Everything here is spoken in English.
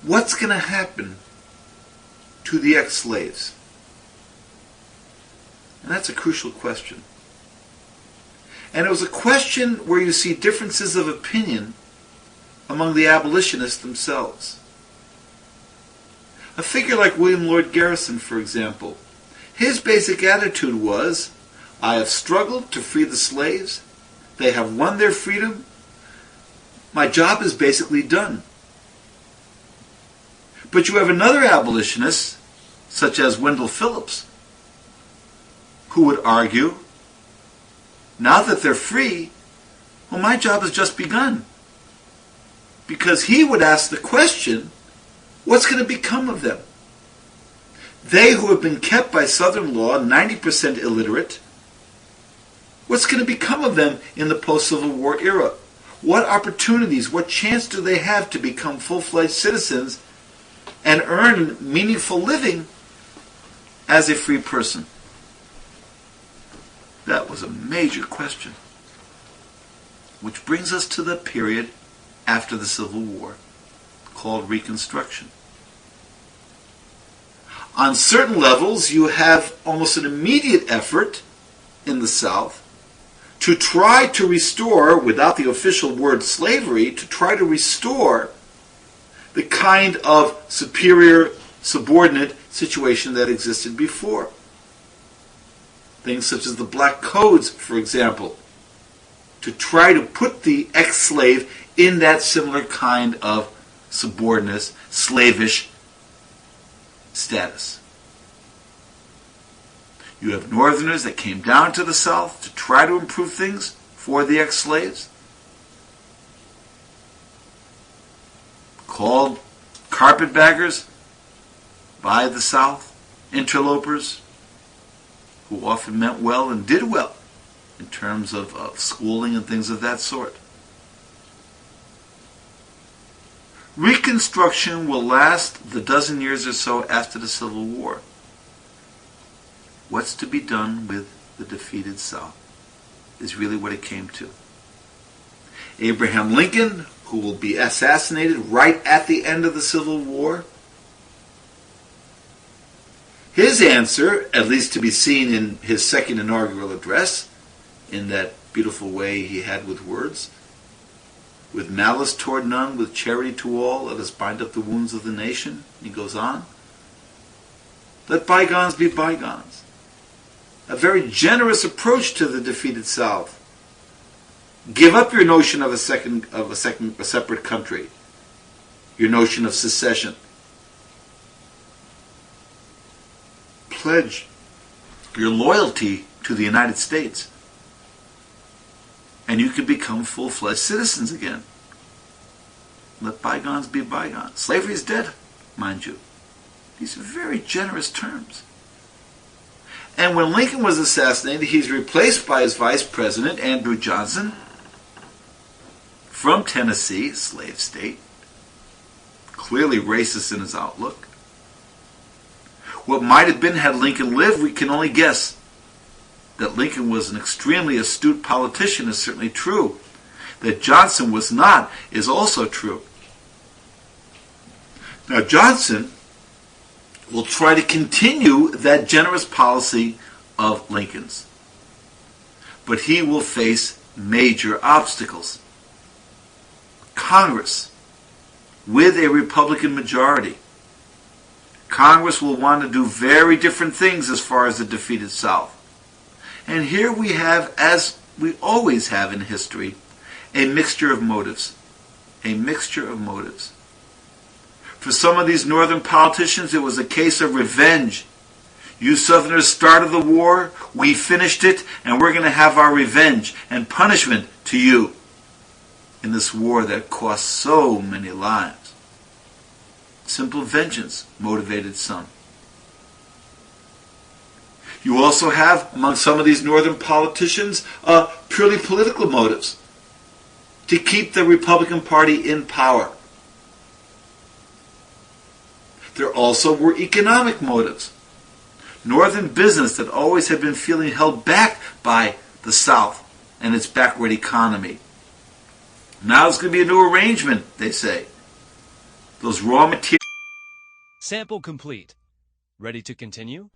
what's going to happen to the ex-slaves? And that's a crucial question. And it was a question where you see differences of opinion among the abolitionists themselves. A figure like William Lloyd Garrison, for example, his basic attitude was, I have struggled to free the slaves, they have won their freedom, my job is basically done. But you have another abolitionist, such as Wendell Phillips, who would argue, now that they're free, well, my job has just begun. Because he would ask the question, what's going to become of them? They who have been kept by Southern law, 90% illiterate, what's going to become of them in the post-Civil War era? What opportunities, what chance do they have to become full-fledged citizens and earn meaningful living as a free person? That was a major question. Which brings us to the period after the Civil War, called Reconstruction. On certain levels, you have almost an immediate effort in the South to try to restore, without the official word slavery, to try to restore the kind of superior, subordinate situation that existed before. Things such as the Black Codes, for example, to try to put the ex-slave in that similar kind of subordinate, slavish status. You have Northerners that came down to the South to try to improve things for the ex-slaves, called carpetbaggers by the South, interlopers, who often meant well and did well in terms of schooling and things of that sort. Reconstruction will last the dozen years or so after the Civil War. What's to be done with the defeated South is really what it came to. Abraham Lincoln, who will be assassinated right at the end of the Civil War, his answer, at least to be seen in his second inaugural address, in that beautiful way he had with words, with malice toward none, with charity to all, let us bind up the wounds of the nation. He goes on. Let bygones be bygones. A very generous approach to the defeated South. Give up your notion of a separate country, your notion of secession. Pledge your loyalty to the United States, and you can become full-fledged citizens again. Let bygones be bygones. Slavery is dead, mind you. These are very generous terms. And when Lincoln was assassinated, he's replaced by his vice president, Andrew Johnson, from Tennessee, slave state, clearly racist in his outlook. What might have been had Lincoln lived, we can only guess. That Lincoln was an extremely astute politician is certainly true. That Johnson was not is also true. Now Johnson will try to continue that generous policy of Lincoln's. But he will face major obstacles. Congress, with a Republican majority, Congress will want to do very different things as far as the defeated South. And here we have, as we always have in history, a mixture of motives. A mixture of motives. For some of these northern politicians, it was a case of revenge. You Southerners started the war, we finished it, and we're going to have our revenge and punishment to you in this war that cost so many lives. Simple vengeance motivated some. You also have, among some of these northern politicians, purely political motives to keep the Republican Party in power. There also were economic motives. Northern business that always had been feeling held back by the South and its backward economy. Now it's going to be a new arrangement, they say. Those raw materials Sample complete. Ready to continue?